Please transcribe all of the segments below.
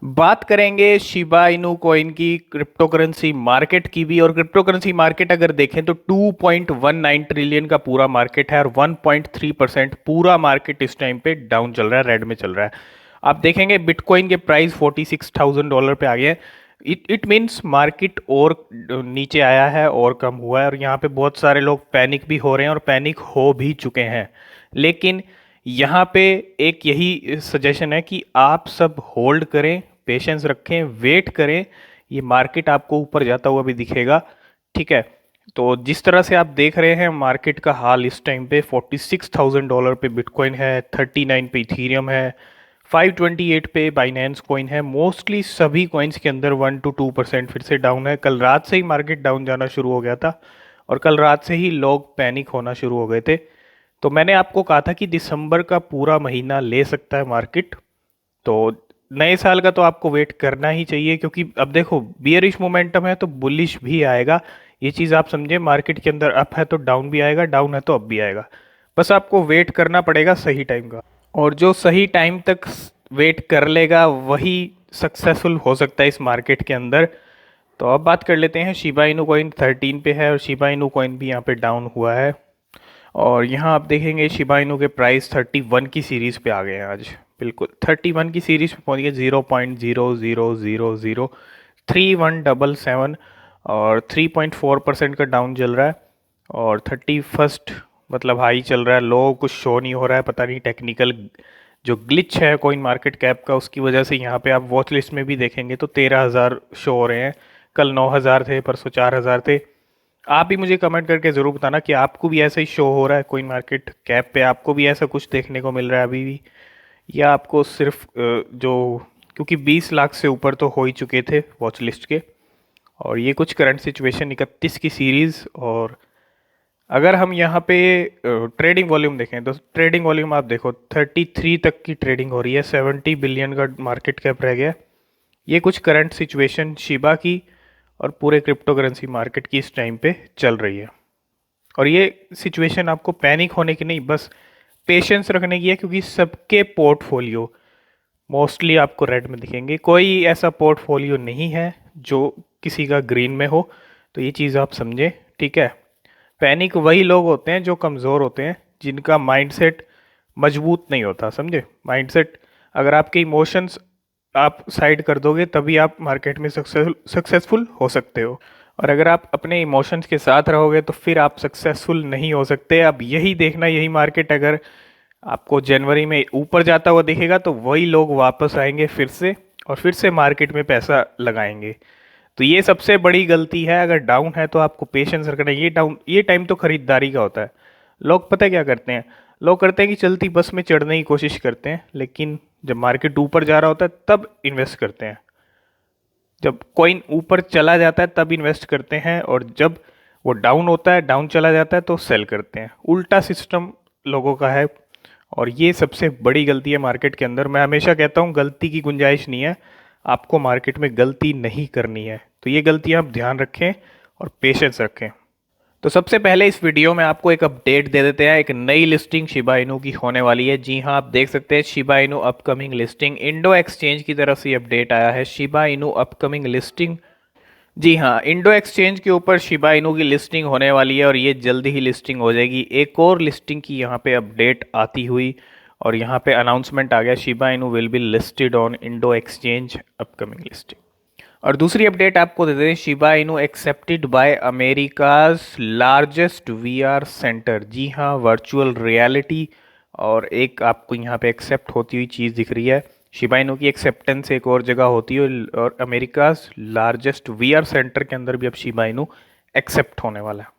बात करेंगे Shiba Inu coin की, क्रिप्टो करेंसी मार्केट की भी। और क्रिप्टो करेंसी मार्केट अगर देखें तो 2.19 ट्रिलियन का पूरा मार्केट है और 1.3% पूरा मार्केट इस टाइम पे डाउन चल रहा है, रेड में चल रहा है। आप देखेंगे बिटकॉइन के प्राइस $46,000 पे आ गए। इट मीन्स मार्केट और नीचे आया है और कम हुआ है, और यहाँ पे बहुत सारे लोग पैनिक भी हो रहे हैं और पैनिक हो भी चुके हैं। लेकिन यहाँ पे एक यही सजेशन है कि आप सब होल्ड करें, पेशेंस रखें, वेट करें। ये मार्केट आपको ऊपर जाता हुआ भी दिखेगा। ठीक है। तो जिस तरह से आप देख रहे हैं मार्केट का हाल इस टाइम पे, $46,000 पे बिटकॉइन है, 39 पे इथीरियम है, 528 पे बाइनेंस कॉइन है। मोस्टली सभी कॉइन्स के अंदर 1 to 2% फिर से डाउन है। कल रात से ही मार्केट डाउन जाना शुरू हो गया था और कल रात से ही लोग पैनिक होना शुरू हो गए थे। तो मैंने आपको कहा था कि दिसंबर का पूरा महीना ले सकता है मार्केट। तो नए साल का तो आपको वेट करना ही चाहिए, क्योंकि अब देखो बियरिश मोमेंटम है तो बुलिश भी आएगा। ये चीज़ आप समझे, मार्केट के अंदर अप है तो डाउन भी आएगा, डाउन है तो अप भी आएगा। बस आपको वेट करना पड़ेगा सही टाइम का, और जो सही टाइम तक वेट कर लेगा वही सक्सेसफुल हो सकता है इस मार्केट के अंदर। तो अब बात कर लेते हैं, शिबा इनू कॉइन 13 पे है और शिबा इनू कॉइन भी यहाँ पे डाउन हुआ है। और यहाँ आप देखेंगे शिबा इनू के प्राइस 31 की सीरीज़ पे आ गए हैं आज। बिल्कुल 31 की सीरीज़ पे पहुँच गए, 0.000031777 और 3.4% का डाउन चल रहा है। और 31st मतलब हाई चल रहा है, लो कुछ शो नहीं हो रहा है। पता नहीं टेक्निकल जो ग्लिच है कोइन मार्केट कैप का, उसकी वजह से यहाँ पे आप वॉच लिस्ट में भी देखेंगे तो 13,000 शो हो रहे हैं। कल 9,000 थे, परसों 4,000 थे। आप भी मुझे कमेंट करके ज़रूर बताना कि आपको भी ऐसा ही शो हो रहा है कोइन मार्केट कैप पे, आपको भी ऐसा कुछ देखने को मिल रहा है अभी भी, या आपको सिर्फ जो, क्योंकि 20 लाख से ऊपर तो हो ही चुके थे वॉच लिस्ट के। और ये कुछ करंट सिचुएशन 31 की सीरीज़। और अगर हम यहाँ पे ट्रेडिंग वॉल्यूम देखें तो ट्रेडिंग वॉल्यूम आप देखो 33 तक की ट्रेडिंग हो रही है, 70 बिलियन का मार्केट कैप रह गया। ये कुछ करंट सिचुएशन शिबा की और पूरे क्रिप्टो करेंसी मार्केट की इस टाइम पे चल रही है। और ये सिचुएशन आपको पैनिक होने की नहीं, बस पेशेंस रखने की है, क्योंकि सबके पोर्टफोलियो मोस्टली आपको रेड में दिखेंगे। कोई ऐसा पोर्टफोलियो नहीं है जो किसी का ग्रीन में हो। तो ये चीज़ आप समझें, ठीक है। पैनिक वही लोग होते हैं जो कमज़ोर होते हैं, जिनका माइंडसेट मजबूत नहीं होता, समझे। माइंडसेट, अगर आपके इमोशंस आप साइड कर दोगे तभी आप मार्केट में सक्सेसफुल हो सकते हो। और अगर आप अपने इमोशंस के साथ रहोगे तो फिर आप सक्सेसफुल नहीं हो सकते। अब यही देखना, यही मार्केट अगर आपको जनवरी में ऊपर जाता हुआ दिखेगा तो वही लोग वापस आएंगे फिर से, और फिर से मार्केट में पैसा लगाएंगे। तो ये सबसे बड़ी गलती है। अगर डाउन है तो आपको पेशेंस रखना है। ये टाइम तो खरीदारी का होता है। लोग पता है क्या करते हैं, लोग करते हैं कि चलती बस में चढ़ने की कोशिश करते हैं, लेकिन जब मार्केट ऊपर जा रहा होता है तब इन्वेस्ट करते हैं। जब कॉइन ऊपर चला जाता है तब इन्वेस्ट करते हैं, और जब वो डाउन होता है, डाउन चला जाता है तो सेल करते हैं। उल्टा सिस्टम लोगों का है, और ये सबसे बड़ी गलती है मार्केट के अंदर। मैं हमेशा कहता हूँ गलती की गुंजाइश नहीं है, आपको मार्केट में गलती नहीं करनी है। तो ये गलतियाँ आप ध्यान रखें और पेशेंस रखें। तो सबसे पहले इस वीडियो में आपको एक अपडेट दे देते हैं। एक नई लिस्टिंग शिबा इनू की होने वाली है। जी हाँ, आप देख सकते हैं Shiba Inu upcoming listing, Indo exchange की तरफ से अपडेट आया है, शिबा इनू अपकमिंग लिस्टिंग। जी हाँ, इंडो एक्सचेंज के ऊपर शिबा इनू की लिस्टिंग होने वाली है और ये जल्दी ही लिस्टिंग हो जाएगी। एक और लिस्टिंग की यहाँ पे अपडेट आती हुई और यहाँ पे अनाउंसमेंट आ गया, Shiba Inu will be listed on Indo exchange upcoming listing. और दूसरी अपडेट आपको दे दें, Shiba Inu accepted by America's largest VR centre. जी हाँ, वर्चुअल रियलिटी, और एक आपको यहाँ पे एक्सेप्ट होती हुई चीज़ दिख रही है। शिबा इनू की एक्सेप्टेंस एक और जगह होती है, और अमेरिकाज लार्जेस्ट वीआर सेंटर के अंदर भी अब शिबा इनू एक्सेप्ट होने वाला है।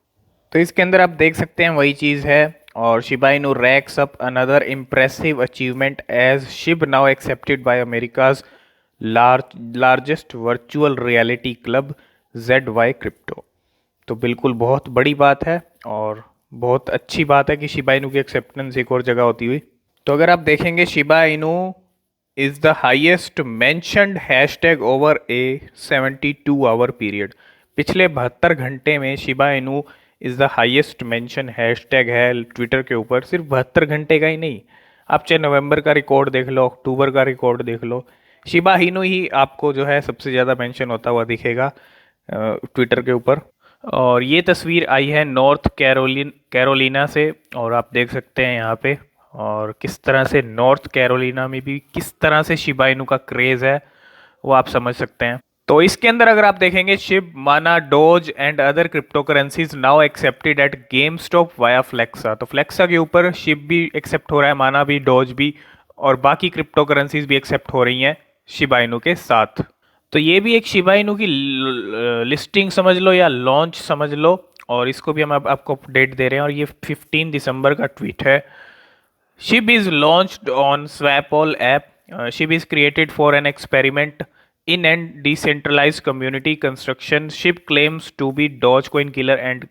तो इसके अंदर आप देख सकते हैं वही चीज़ है। और Shiba Inu racks up another impressive achievement as Shib now accepted by America's largest virtual reality club ZY crypto. तो बिल्कुल बहुत बड़ी बात है और बहुत अच्छी बात है कि शिबा इनू की एक्सेप्टेंस एक और जगह होती हुई। तो अगर आप देखेंगे, Shiba Inu is the highest mentioned hashtag over A 72 our period. पिछले 72 घंटे में Shiba Inu is the highest mention hashtag है ट्विटर के ऊपर। सिर्फ 72 घंटे का ही नहीं, आप चाहे नवंबर का रिकॉर्ड देख लो, अक्टूबर का रिकॉर्ड देख लो, शिबा इनू ही आपको जो है सबसे ज़्यादा मेंशन होता हुआ दिखेगा ट्विटर के ऊपर। और ये तस्वीर आई है नॉर्थ कैरोलिना से, और आप देख सकते हैं यहाँ पे, और किस तरह से नॉर्थ कैरोलिना में भी किस तरह से शिबा इनू का क्रेज़ है वो आप समझ सकते हैं। तो इसके अंदर अगर आप देखेंगे, Shib, Mana, Doge and other crypto currencies now accepted at GameStop via Flexa. तो फ्लेक्सा के ऊपर शिब भी एक्सेप्ट हो रहा है, माना भी, डोज भी, और बाकी क्रिप्टो करेंसीज भी एक्सेप्ट हो रही हैं शिबा इनू के साथ। तो ये भी एक शिबा इनू की लिस्टिंग समझ लो या लॉन्च समझ लो, और इसको भी हम आपको अपडेट दे रहे हैं, और ये 15 दिसंबर का ट्वीट है। SHIB is launched on Swapol app. SHIB is created for an experiment in an decentralized community construction. SHIB claims to be Dogecoin killer and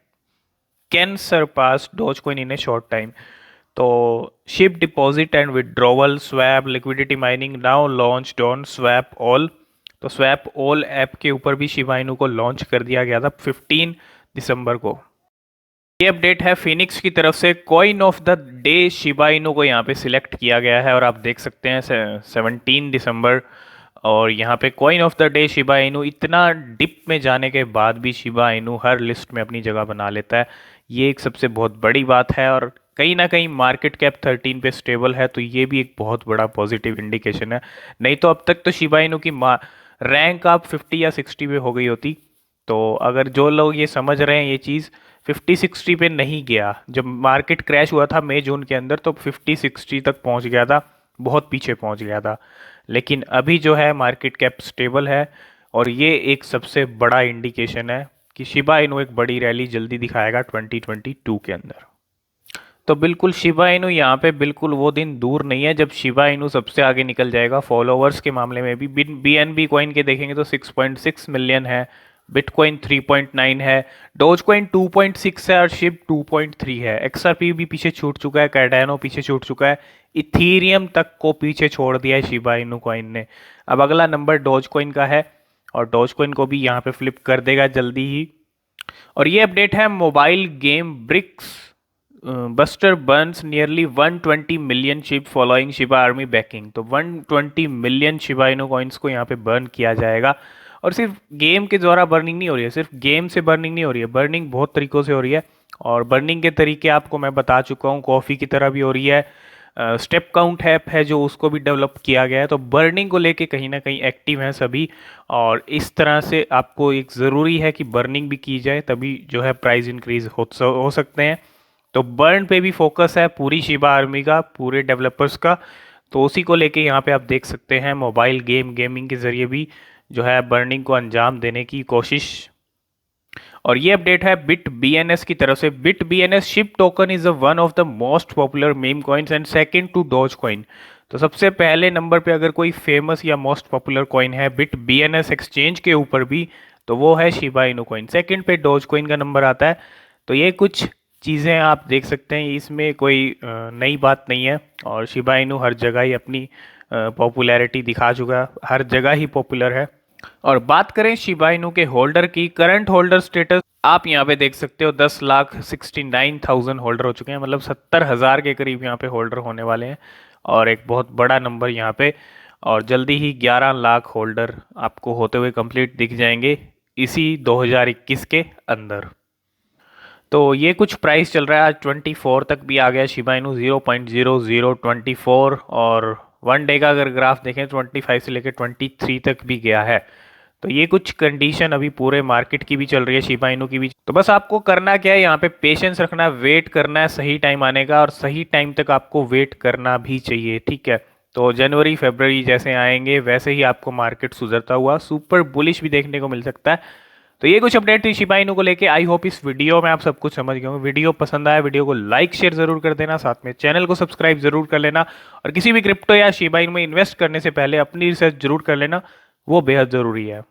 can surpass Dogecoin in a short time. तो SHIB deposit and withdrawal, swap, liquidity mining now launched on Swapol. तो Swapol app के ऊपर भी Shiba Inu को launch कर दिया गया था 15 दिसंबर को। ये अपडेट है फिनिक्स की तरफ से। Coin of the day Shiba Inu को यहाँ पे सिलेक्ट किया गया है, और आप देख सकते हैं 17 दिसंबर, और यहाँ पे coin of the day Shiba Inu. इतना डिप में जाने के बाद भी शिबा इनू हर लिस्ट में अपनी जगह बना लेता है, ये एक सबसे बहुत बड़ी बात है, और कहीं ना कहीं मार्केट कैप 13 पे स्टेबल है, तो ये भी एक बहुत बड़ा पॉजिटिव इंडिकेशन है। नहीं तो अब तक तो शिबा इनू की रैंक आप 50 या 60 पे हो गई होती। तो अगर जो लोग ये समझ रहे हैं ये चीज़, 50-60 पे नहीं गया। जब मार्केट क्रैश हुआ था मई जून के अंदर, तो 50-60 तक पहुंच गया था, बहुत पीछे पहुंच गया था। लेकिन अभी जो है मार्केट कैप स्टेबल है, और ये एक सबसे बड़ा इंडिकेशन है कि शिबा इनू एक बड़ी रैली जल्दी दिखाएगा 2022 के अंदर। तो बिल्कुल शिबा इनू यहाँ पे बिल्कुल वो दिन दूर नहीं है जब शिबा इनू सबसे आगे निकल जाएगा। फॉलोवर्स के मामले में भी BNB कॉइन के देखेंगे तो 6.6 मिलियन है, बिटकॉइन 3.9 है, डोजकॉइन 2.6 है, और शिब 2.3 है। XRP भी पीछे छूट चुका है, कार्डानो पीछे छूट चुका है, इथीरियम तक को पीछे छोड़ दिया है शिबा इनू कॉइन ने। अब अगला नंबर डोजकॉइन का है, और डोजकॉइन को भी यहाँ पे फ्लिप कर देगा जल्दी ही। और ये अपडेट है mobile game bricks buster burns nearly 120 million SHIB following Shiba army backing. तो 120 मिलियन शिबा इनू कॉइन्स को यहाँ पे बर्न किया जाएगा, और सिर्फ गेम के द्वारा बर्निंग नहीं हो रही है, सिर्फ गेम से बर्निंग नहीं हो रही है, बर्निंग बहुत तरीक़ों से हो रही है। और बर्निंग के तरीके आपको मैं बता चुका हूँ, कॉफ़ी की तरह भी हो रही है। स्टेप काउंट ऐप है जो उसको भी डेवलप किया गया है। तो बर्निंग को लेके कहीं ना कहीं एक्टिव हैं सभी, और इस तरह से आपको एक ज़रूरी है कि बर्निंग भी की जाए, तभी जो है प्राइस इंक्रीज हो सकते हैं। तो बर्न पे भी फोकस है पूरी शिबा आर्मी का, पूरे डेवलपर्स का। तो उसी को लेके यहाँ पे आप देख सकते हैं मोबाइल गेमिंग के ज़रिए भी जो है बर्निंग को अंजाम देने की कोशिश। और ये अपडेट है बिट BNS की तरफ से। Bit BNS SHIB token is one of the most popular meme coins and second to Doge coin. तो सबसे पहले नंबर पे अगर कोई फेमस या मोस्ट पॉपुलर कॉइन है बिट BNS एक्सचेंज के ऊपर भी, तो वो है शिबा इनू कॉइन। सेकंड पे डोज कॉइन का नंबर आता है। तो ये कुछ चीज़ें आप देख सकते हैं, इसमें कोई नई बात नहीं है, और शिबा इनू हर जगह ही अपनी पॉपुलैरिटी दिखा चुका, हर जगह ही पॉपुलर है। और बात करें शिबा इनू के होल्डर की, करंट होल्डर स्टेटस आप यहाँ पे देख सकते हो 10,69,000 होल्डर हो चुके हैं, मतलब 70,000 के करीब यहाँ पे होल्डर होने वाले हैं, और एक बहुत बड़ा नंबर यहाँ पे। और जल्दी ही 11 लाख होल्डर आपको होते हुए कंप्लीट दिख जाएंगे इसी 2021 के अंदर। तो ये कुछ प्राइस चल रहा है, आज 24 तक भी आ गया शिबा इनू 0.0024, और 1 डे का अगर ग्राफ देखें 25 से लेकर 23 तक भी गया है। तो ये कुछ कंडीशन अभी पूरे मार्केट की भी चल रही है, शिबा इनू की भी। तो बस आपको करना क्या है, यहाँ पे पेशेंस रखना है, वेट करना है सही टाइम आने का, और सही टाइम तक आपको वेट करना भी चाहिए, ठीक है। तो जनवरी फरवरी जैसे आएंगे वैसे ही आपको मार्केट सुधरता हुआ सुपर बुलिश भी देखने को मिल सकता है। तो ये कुछ अपडेट थी शिबा इनू को लेके। आई होप इस वीडियो में आप सब कुछ समझ गए होंगे। वीडियो पसंद आया, वीडियो को लाइक शेयर जरूर कर देना, साथ में चैनल को सब्सक्राइब जरूर कर लेना, और किसी भी क्रिप्टो या शिबा इनू में इन्वेस्ट करने से पहले अपनी रिसर्च जरूर कर लेना, वो बेहद ज़रूरी है।